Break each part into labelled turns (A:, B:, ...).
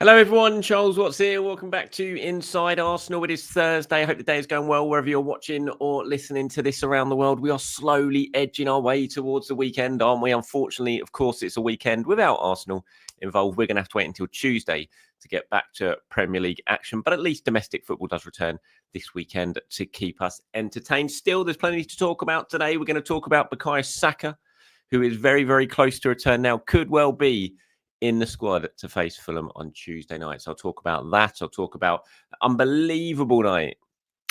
A: Hello, everyone. Charles Watts here. Welcome back to Inside Arsenal. It is Thursday. I hope the day is going well wherever you're watching or listening to this around the world. We are slowly edging our way towards the weekend, aren't we? Unfortunately, of course, it's a weekend without Arsenal involved. We're going to have to wait until Tuesday to get back to Premier League action. But at least domestic football does return this weekend to keep us entertained. Still, there's plenty to talk about today. We're going to talk about Bukayo Saka, who is very, very close to return now. Could well be in the squad to face Fulham on Tuesday night. So I'll talk about that. I'll talk about an unbelievable night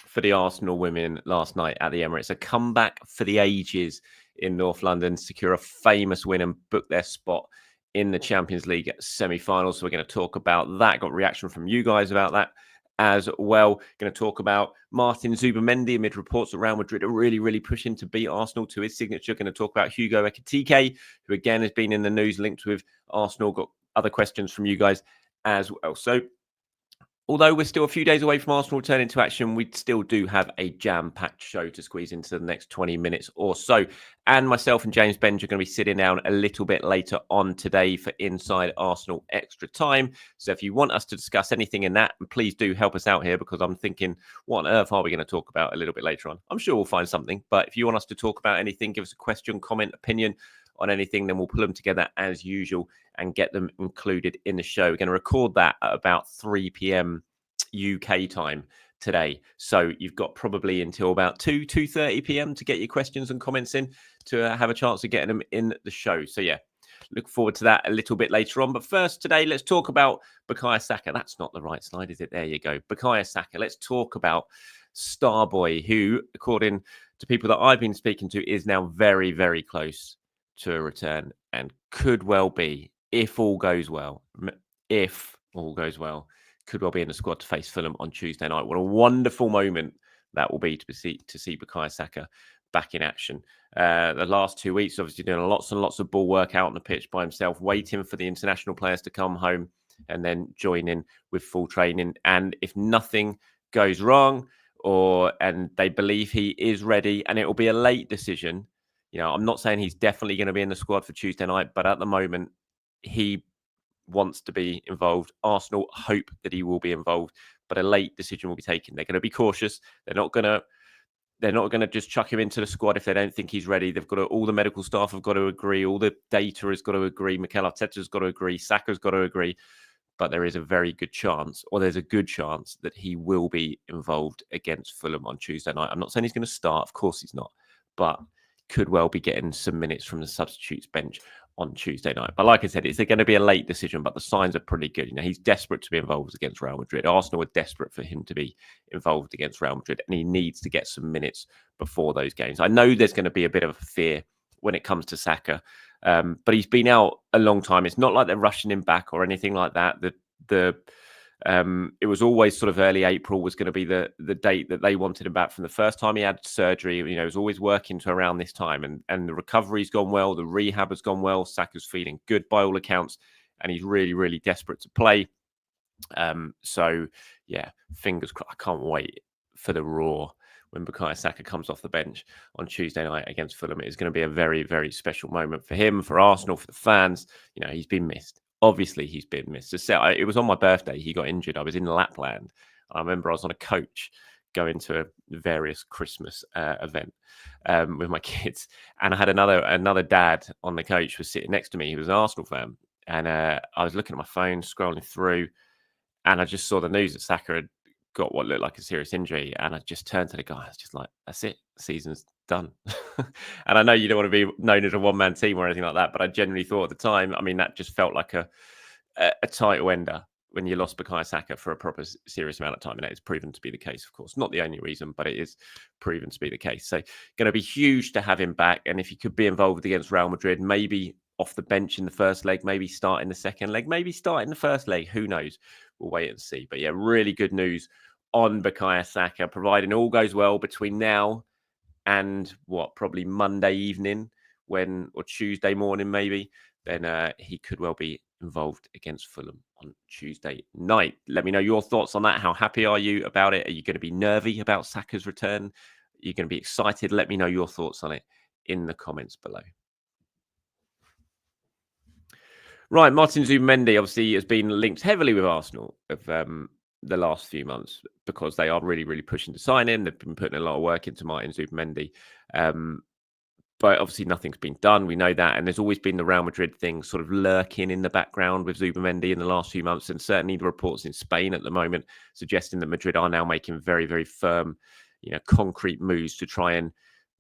A: for the Arsenal women last night at the Emirates. A comeback for the ages in North London, secure a famous win and book their spot in the Champions League semi-finals. So we're going to talk about that. Got reaction from you guys about that as well. Going to talk about Martin Zubimendi amid reports that Real Madrid are really pushing to beat Arsenal to his signature. Going to talk about Hugo Ekitike, who again has been in the news linked with Arsenal. Got other questions from you guys as well. So although we're still a few days away from Arsenal returning to action, we still do have a jam-packed show to squeeze into the next 20 minutes or so. And myself and James Benge are going to be sitting down a little bit later on today for Inside Arsenal Extra Time. So if you want us to discuss anything in that, please do help us out here, because I'm thinking, what on earth are we going to talk about a little bit later on? I'm sure we'll find something. But if you want us to talk about anything, give us a question, comment, opinion on anything, then we'll pull them together as usual and get them included in the show. We're going to record that at about 3 p.m. UK time today. So you've got probably until about 2:30 p.m. to get your questions and comments in to have a chance of getting them in the show. So yeah, look forward to that a little bit later on. But first today, let's talk about Bukayo Saka. That's not the right slide, is it? There you go. Bukayo Saka. Let's talk about Starboy, who, according to people that I've been speaking to, is now very close to a return and could well be, if all goes well, could well be in the squad to face Fulham on Tuesday night. What a wonderful moment that will be to see Bukayo Saka back in action. The last 2 weeks, obviously doing lots and lots of ball work out on the pitch by himself, waiting for the international players to come home and then join in with full training. And if nothing goes wrong, and they believe he is ready, and it will be a late decision. You know, I'm not saying he's definitely going to be in the squad for Tuesday night, but at the moment, he wants to be involved. Arsenal hope that he will be involved, but a late decision will be taken. They're going to be cautious. They're not going to just chuck him into the squad if they don't think he's ready. They've got to, all the medical staff have got to agree. All the data has got to agree. Mikel Arteta's got to agree. Saka's got to agree. But there is a very good chance, or there's a good chance, that he will be involved against Fulham on Tuesday night. I'm not saying he's going to start. Of course he's not. But could well be getting some minutes from the substitutes bench on Tuesday night. But like I said, it's going to be a late decision, but the signs are pretty good. You know, he's desperate to be involved against Real Madrid. Arsenal are desperate for him to be involved against Real Madrid, and he needs to get some minutes before those games. I know there's going to be a bit of fear when it comes to Saka, but he's been out a long time. It's not like they're rushing him back or anything like that. It was always sort of early April was going to be the date that they wanted him back from the first time he had surgery. You know, he was always working to around this time, and the recovery's gone well, the rehab has gone well. Saka's feeling good by all accounts, and he's really desperate to play. So yeah, fingers crossed. I can't wait for the roar when Bukayo Saka comes off the bench on Tuesday night against Fulham. It is going to be a very special moment for him, for Arsenal, for the fans. You know, he's been missed. Obviously, he's been missed. It was on my birthday. He got injured. I was in Lapland. I remember I was on a coach going to a various Christmas event with my kids, and I had another dad on the coach was sitting next to me. He was an Arsenal fan, and I was looking at my phone, scrolling through, and I just saw the news that Saka had got what looked like a serious injury, and I just turned to the guy. I was just like, "That's it. The season's done." And I know you don't want to be known as a one-man team or anything like that, but I genuinely thought at the time, I mean, that just felt like a title ender when you lost Bukayo Saka for a proper serious amount of time, and it's proven to be the case. Of course, not the only reason, but it is proven to be the case. So, going to be huge to have him back, and if he could be involved against Real Madrid, maybe off the bench in the first leg, maybe start in the second leg, maybe start in the first leg. Who knows? We'll wait and see. But yeah, really good news on Bukayo Saka, providing all goes well between now and probably Monday evening or Tuesday morning maybe, then he could well be involved against Fulham on Tuesday night. Let me know your thoughts on that. How happy are you about it? Are you going to be nervy about Saka's return? Are you going to be excited? Let me know your thoughts on it in the comments below. Right, Martin Zubimendi obviously has been linked heavily with Arsenal of the last few months because they are really, really pushing to sign him. They've been putting a lot of work into Martin Zubimendi. Um, but obviously nothing's been done. We know that. And there's always been the Real Madrid thing sort of lurking in the background with Zubimendi in the last few months. And certainly the reports in Spain at the moment suggesting that Madrid are now making very, very firm, concrete moves to try and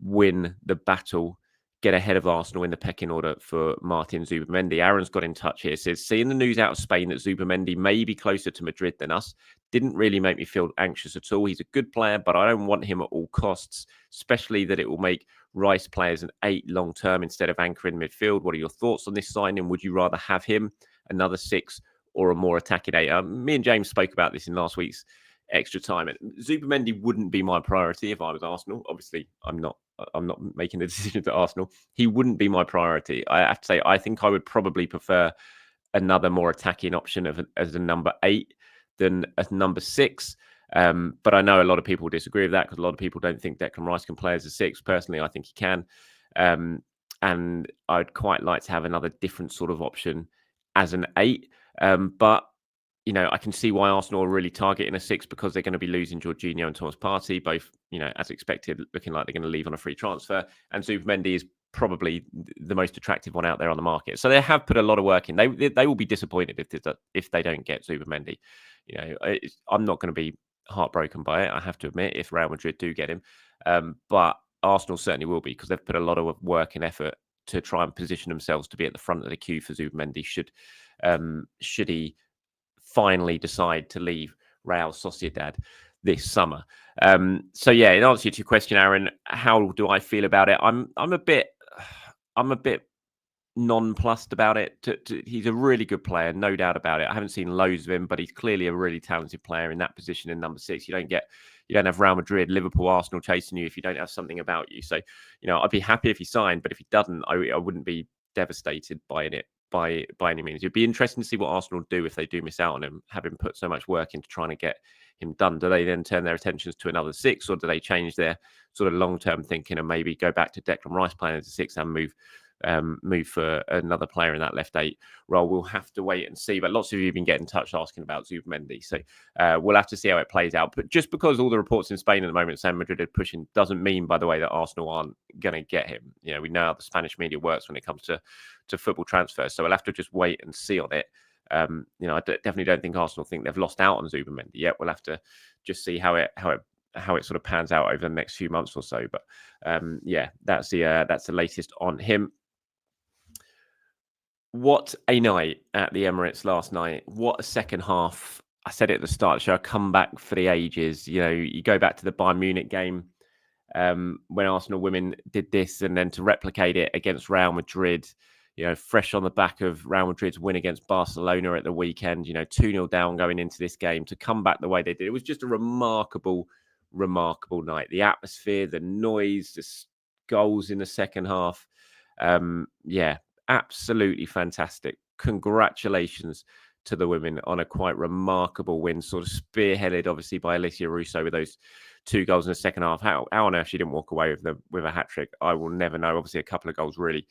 A: win the battle, get ahead of Arsenal in the pecking order for Martin Zubimendi. Aaron's got in touch here, says, seeing the news out of Spain that Zubimendi may be closer to Madrid than us didn't really make me feel anxious at all. He's a good player, but I don't want him at all costs, especially that it will make Rice players an 8 long term instead of anchoring midfield. What are your thoughts on this signing? Would you rather have him, another 6, or a more attacking 8? Me and James spoke about this in last week's extra time. Zubimendi wouldn't be my priority if I was Arsenal. Obviously, I'm not making the decision to Arsenal. He wouldn't be my priority. I have to say, I think I would probably prefer another more attacking option as a number 8 than a number 6. But I know a lot of people disagree with that because a lot of people don't think Declan Rice can play as a 6. Personally, I think he can. And I'd quite like to have another different sort of option as an 8. But I can see why Arsenal are really targeting a 6 because they're going to be losing Jorginho and Thomas Partey, both, as expected, looking like they're going to leave on a free transfer. And Zubimendi is probably the most attractive one out there on the market. So they have put a lot of work in. They will be disappointed if they don't get Zubimendi. I'm not going to be heartbroken by it, I have to admit, if Real Madrid do get him. But Arsenal certainly will be because they've put a lot of work and effort to try and position themselves to be at the front of the queue for Zubimendi should he finally decide to leave Real Sociedad this summer. So yeah, in answer to your question, Aaron, how do I feel about it? I'm a bit nonplussed about it. He's a really good player, no doubt about it. I haven't seen loads of him, but he's clearly a really talented player in that position in number 6. You don't have Real Madrid, Liverpool, Arsenal chasing you if you don't have something about you. So, I'd be happy if he signed, but if he doesn't, I wouldn't be devastated by it by any means. It'd be interesting to see what Arsenal do if they do miss out on him, having put so much work into trying to get him done. Do they then turn their attentions to another 6, or do they change their sort of long-term thinking and maybe go back to Declan Rice playing as a 6 and move for another player in that left 8 role? We'll have to wait and see. But lots of you have been getting in touch asking about Zubimendi, so we'll have to see how it plays out. But just because all the reports in Spain at the moment saying Madrid are pushing doesn't mean, by the way, that Arsenal aren't going to get him. We know how the Spanish media works when it comes to football transfers, so we'll have to just wait and see on it. I definitely don't think Arsenal think they've lost out on Zubimendi yet. We'll have to just see how it sort of pans out over the next few months or so. But yeah, that's the latest on him. What a night at the Emirates last night. What a second half. I said it at the start of the show, a comeback for the ages. You go back to the Bayern Munich game when Arsenal women did this, and then to replicate it against Real Madrid, fresh on the back of Real Madrid's win against Barcelona at the weekend, 2-0 down going into this game, to come back the way they did. It was just a remarkable night. The atmosphere, the noise, the goals in the second half. Yeah, absolutely fantastic. Congratulations to the women on a quite remarkable win, sort of spearheaded obviously by Alicia Russo with those 2 goals in the second half. How on earth she didn't walk away with a hat-trick, I will never know. Obviously a couple of goals really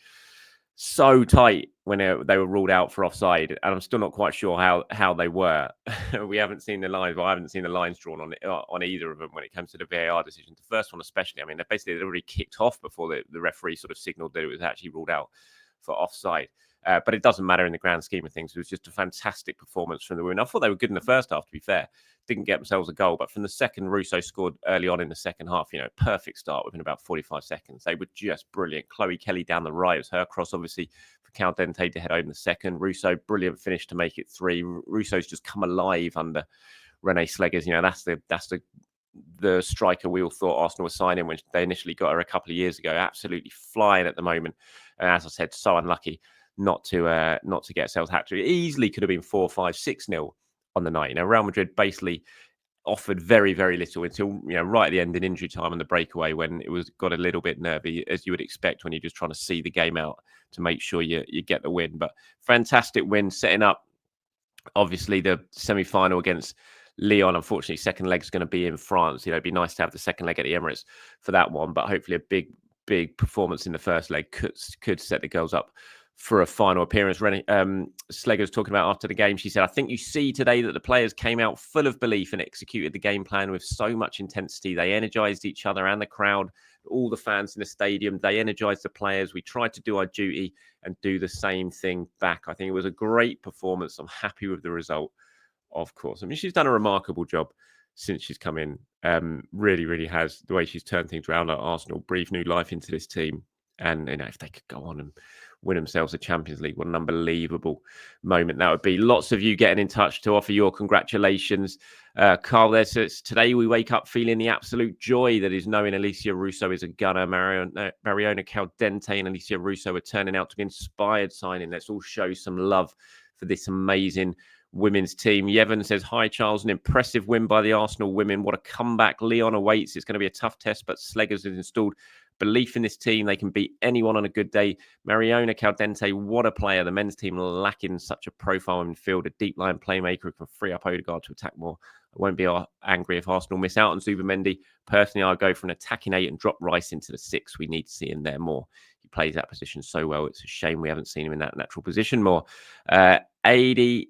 A: so tight when they were ruled out for offside, and I'm still not quite sure how they were. We haven't seen the lines. Well, I haven't seen the lines drawn on either of them when it comes to the VAR decision. The first one especially, I mean, they'd already kicked off before the referee sort of signalled that it was actually ruled out for offside. But it doesn't matter in the grand scheme of things. It was just a fantastic performance from the women. I thought they were good in the first half, to be fair. Didn't get themselves a goal, but from the second Russo scored early on in the second half, perfect start within about 45 seconds. They were just brilliant. Chloe Kelly down the right. It was her cross, obviously, for Caldente to head home the second. Russo, brilliant finish to make it 3. Russo's just come alive under Renee Sleggers. That's the striker we all thought Arsenal was signing when they initially got her a couple of years ago. Absolutely flying at the moment. And as I said, so unlucky not to get ourselves hat-trick. It easily could have been 4-5, 6-0 on the night. Real Madrid basically offered very, very little until right at the end in injury time and the breakaway, when it got a little bit nervy, as you would expect when you're just trying to see the game out to make sure you get the win. But fantastic win, setting up obviously the semi-final against Lyon. Unfortunately, second leg's going to be in France. It'd be nice to have the second leg at the Emirates for that one, but hopefully a big performance in the first leg could set the girls up for a final appearance. Slegger's talking about after the game. She said, I think you see today that the players came out full of belief and executed the game plan with so much intensity. They energized each other and the crowd, all the fans in the stadium. They energized the players. We tried to do our duty and do the same thing back. I think it was a great performance. I'm happy with the result, of course. I mean, she's done a remarkable job since she's come in. Really, really has. The way she's turned things around at Arsenal, breathed new life into this team. And, if they could go on and win themselves a Champions League, what an unbelievable moment that would be. Lots of you getting in touch to offer your congratulations. Carl there says, today we wake up feeling the absolute joy that is knowing Alicia Russo is a gunner. Mariona Caldente and Alicia Russo are turning out to be inspired signing. Let's all show some love for this amazing women's team. Yevon says, hi, Charles. An impressive win by the Arsenal women. What a comeback. Lyon awaits. It's going to be a tough test, but Sleggers has installed belief in this team. They can beat anyone on a good day. Mariona Caldente, what a player. The men's team lacking such a profile in midfield, a deep line playmaker who can free up Odegaard to attack more. I won't be angry if Arsenal miss out on Zubimendi. Personally, I'll go for an attacking 8 and drop Rice into the 6. We need to see him there more. He plays that position so well. It's a shame we haven't seen him in that natural position more. Aiden,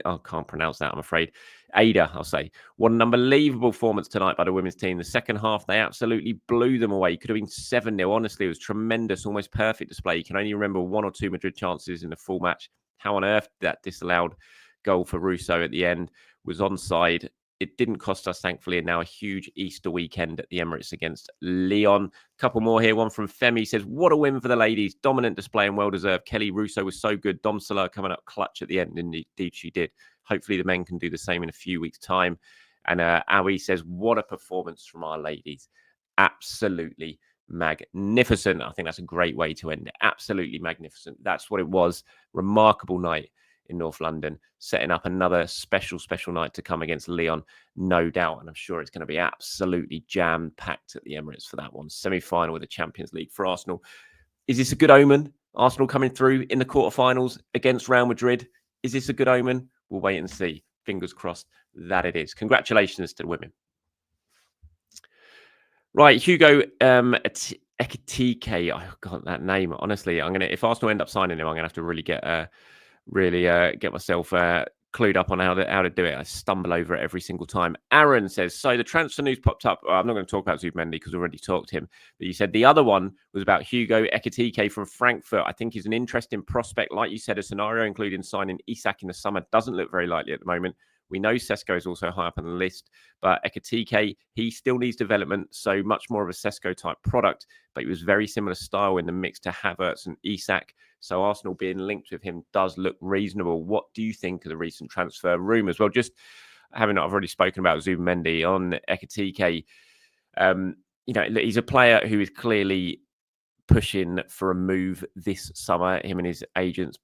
A: I can't pronounce that, I'm afraid. Ada, I'll say. What an unbelievable performance tonight by the women's team. The second half, they absolutely blew them away. Could have been 7-0. Honestly, it was tremendous, almost perfect display. You can only remember 1 or 2 Madrid chances in the full match. How on earth that disallowed goal for Russo at the end was onside. It didn't cost us, thankfully, and now a huge Easter weekend at the Emirates against Lyon. A couple more here. One from Femi says, what a win for the ladies. Dominant display and well-deserved. Kelly Russo was so good. Dom Soler coming up clutch at the end. Indeed, she did. Hopefully, the men can do the same in a few weeks' time. And Awi says, what a performance from our ladies. Absolutely magnificent. I think that's a great way to end it. Absolutely magnificent. That's what it was. Remarkable night in North London, setting up another special night to come against Lyon, no doubt. And I'm sure it's going to be absolutely jam-packed at the Emirates for that one. Semi-final with the Champions League for Arsenal. Is this a good omen? Arsenal coming through in the quarterfinals against Real Madrid. Is this a good omen? We'll wait and see. Fingers crossed that it is. Congratulations to the women. Right, Hugo Ekitike. I got that name. Honestly, if Arsenal end up signing him, I'm gonna have to really get myself clued up on how to do it. I stumble over it every single time. Aaron says, so the transfer news popped up. I'm not going to talk about Zubimendi because we already talked to him. But you said the other one was about Hugo Ekitike from Frankfurt. I think he's an interesting prospect. Like you said, a scenario including signing Isak in the summer doesn't look very likely at the moment. We know Sesko is also high up on the list, but Ekitike, he still needs development, so much more of a Sesko type product, but he was very similar style in the mix to Havertz and Isak. So Arsenal being linked with him does look reasonable. What do you think of the recent transfer rumours? Well, just I've already spoken about Zubimendi on Ekitike. He's a player who is clearly pushing for a move this summer. Him and his agents,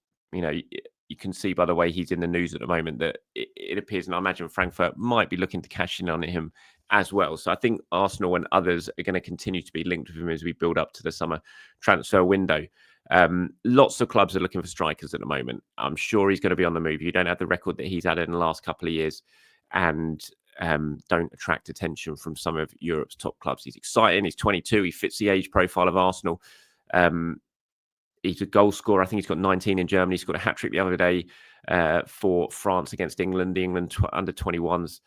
A: you can see by the way he's in the news at the moment that it appears, and I imagine Frankfurt might be looking to cash in on him as well. So I think Arsenal and others are going to continue to be linked with him as we build up to the summer transfer window. Lots of clubs are looking for strikers at the moment. I'm sure he's going to be on the move. You don't have the record that he's had in the last couple of years and don't attract attention from some of Europe's top clubs. He's exciting. He's 22. He fits the age profile of Arsenal. He's a goal scorer. I think he's got 19 in Germany. He scored a hat-trick the other day for France against England, the England under 21s.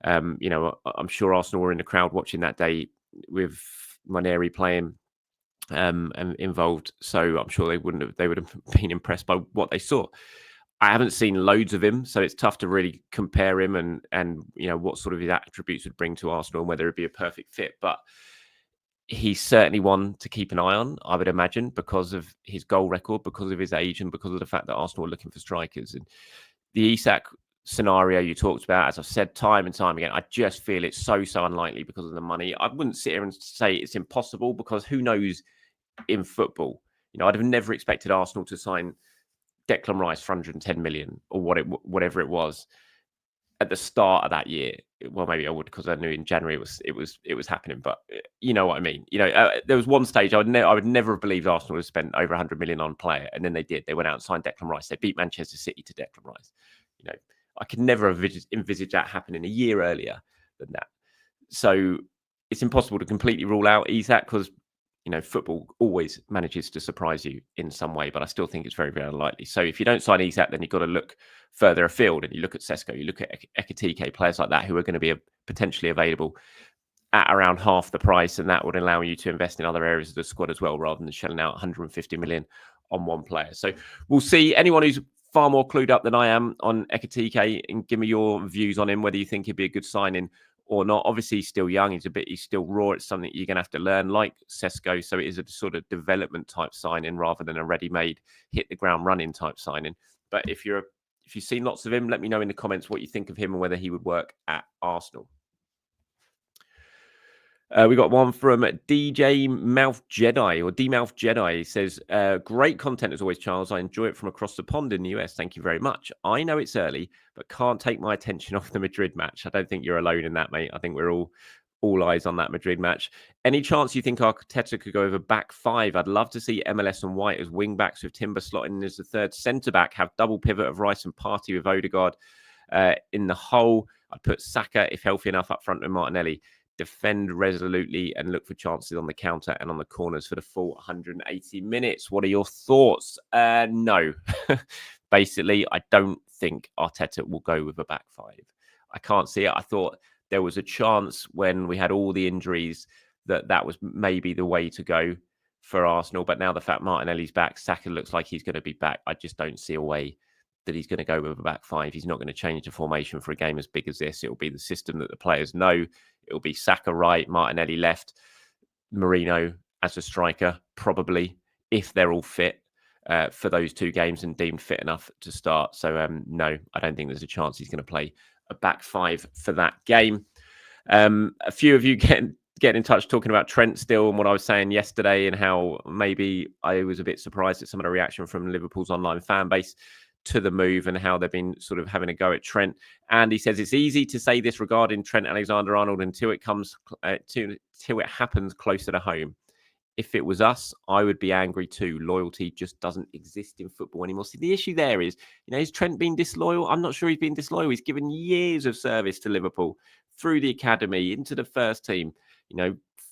A: I'm sure Arsenal were in the crowd watching that day with Maneri playing and involved. So I'm sure they would have been impressed by what they saw. I haven't seen loads of him, so it's tough to really compare him and what sort of his attributes would bring to Arsenal and whether it'd be a perfect fit. But he's certainly one to keep an eye on, I would imagine, because of his goal record, because of his age, and because of the fact that Arsenal are looking for strikers. And the Isak scenario you talked about, as I've said time and time again, I just feel it's so unlikely because of the money. I wouldn't sit here and say it's impossible because who knows in football? I'd have never expected Arsenal to sign Declan Rice for 110 million or whatever it was at the start of that year. Well, maybe I would because I knew in January it was happening, but you know what I mean. There was one stage I would never have believed Arsenal would have spent over 100 million on a player, and then they did. They went out and signed Declan Rice. They beat Manchester City to Declan Rice. I could never have envisaged that happening a year earlier than that. So it's impossible to completely rule out Isak because football always manages to surprise you in some way, but I still think it's very, very unlikely. So if you don't sign Isak, then you've got to look further afield, and you look at Sesko, you look at Ekitike, players like that who are going to be potentially available at around half the price, and that would allow you to invest in other areas of the squad as well, rather than shelling out 150 million on one player. So we'll see. Anyone who's far more clued up than I am on Ekitike, and give me your views on him, whether you think he'd be a good signing or not. Obviously, he's still young. He's still raw. It's something you're going to have to learn, like Sesko. So it is a sort of development type signing rather than a ready-made, hit the ground running type signing. But if you've seen lots of him, let me know in the comments what you think of him and whether he would work at Arsenal. We got one from DJ Mouth Jedi, or D Mouth Jedi. He says, great content as always, Charles. I enjoy it from across the pond in the US. Thank you very much. I know it's early, but can't take my attention off the Madrid match. I don't think you're alone in that, mate. I think we're all eyes on that Madrid match. Any chance you think Arteta could go over back five? I'd love to see MLS and White as wing backs, with Timber slotting in as the third centre back, have double pivot of Rice and Partey with Odegaard in the hole. I'd put Saka, if healthy enough, up front with Martinelli. Defend resolutely and look for chances on the counter and on the corners for the full 180 minutes. What are your thoughts? No. Basically, I don't think Arteta will go with a back five. I can't see it. I thought there was a chance when we had all the injuries that was maybe the way to go for Arsenal. But now the fact Martinelli's back, Saka looks like he's going to be back. I just don't see a way that he's going to go with a back five. He's not going to change the formation for a game as big as this. It'll be the system that the players know. It'll be Saka right, Martinelli left, Marino as a striker, probably, if they're all fit for those two games and deemed fit enough to start. So, no, I don't think there's a chance he's going to play a back five for that game. A few of you getting in touch talking about Trent still, and what I was saying yesterday, and how maybe I was a bit surprised at some of the reaction from Liverpool's online fan base to the move, and how they've been sort of having a go at Trent. And he says it's easy to say this regarding Trent Alexander-Arnold until it happens closer to home. If it was us, I would be angry too. Loyalty just doesn't exist in football anymore. See, the issue there is, is Trent being disloyal? I'm not sure he's been disloyal. He's given years of service to Liverpool, through the academy, into the first team,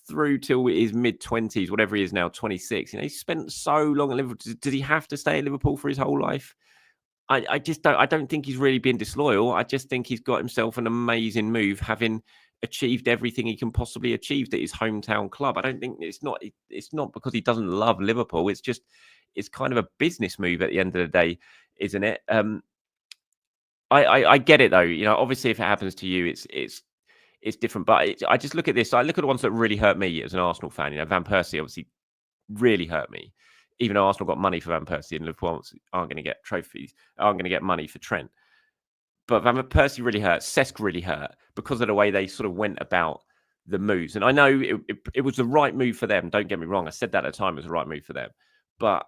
A: through till his mid-20s, whatever he is now, 26. He's spent so long at Liverpool. Did he have to stay at Liverpool for his whole life? I just don't. I don't think he's really been disloyal. I just think he's got himself an amazing move, having achieved everything he can possibly achieve at his hometown club. I don't think it's not because he doesn't love Liverpool. It's kind of a business move at the end of the day, isn't it? I get it though. Obviously, if it happens to you, it's different. But I just look at this. I look at the ones that really hurt me as an Arsenal fan. Van Persie obviously really hurt me. Even though Arsenal got money for Van Persie, and Liverpool aren't going to get trophies, aren't going to get money for Trent. But Van Persie really hurt. Cesc really hurt because of the way they sort of went about the moves. And I know it was the right move for them. Don't get me wrong. I said that at the time it was the right move for them. But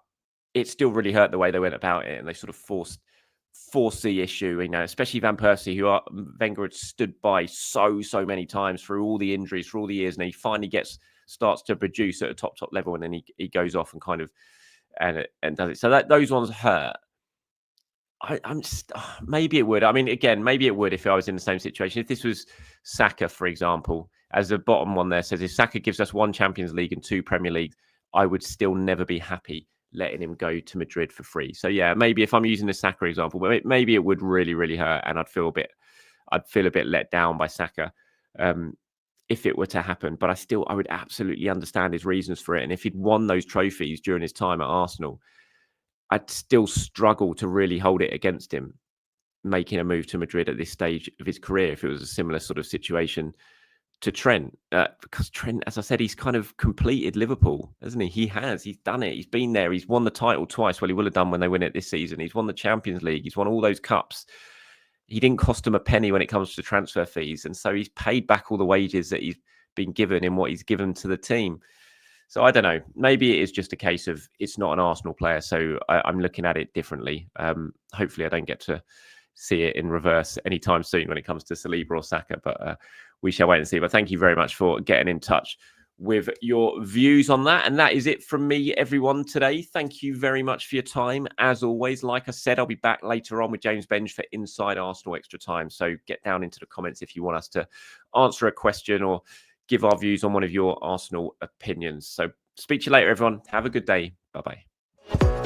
A: it still really hurt the way they went about it. And they sort of forced the issue, especially Van Persie, who Wenger had stood by so many times through all the injuries, through all the years. And he finally starts to produce at a top level. And then he goes off and kind of, and does it. So those ones hurt. I'm just, maybe it would. I mean, again, maybe it would if I was in the same situation. If this was Saka, for example, as the bottom one there says, if Saka gives us 1 Champions League and 2 Premier Leagues, I would still never be happy letting him go to Madrid for free. So yeah, maybe if I'm using the Saka example, but maybe it would really, really hurt, and I'd feel a bit let down by Saka if it were to happen. But I would absolutely understand his reasons for it. And if he'd won those trophies during his time at Arsenal, I'd still struggle to really hold it against him making a move to Madrid at this stage of his career if it was a similar sort of situation to Trent. Because Trent, as I said, he's kind of completed Liverpool, hasn't he? He's done it. He's been there. He's won the title twice. Well, he will have done when they win it this season. He's won the Champions League. He's won all those cups. He didn't cost him a penny when it comes to transfer fees. And so he's paid back all the wages that he's been given in what he's given to the team. So I don't know. Maybe it is just a case of it's not an Arsenal player, so I'm looking at it differently. Hopefully, I don't get to see it in reverse anytime soon when it comes to Saliba or Saka, but we shall wait and see. But thank you very much for getting in touch with your views on that. And that is it from me, everyone, today. Thank you very much for your time. As always, like I said, I'll be back later on with James Benge for Inside Arsenal Extra Time. So get down into the comments if you want us to answer a question or give our views on one of your Arsenal opinions. So Speak to you later, everyone. Have a good day. Bye bye.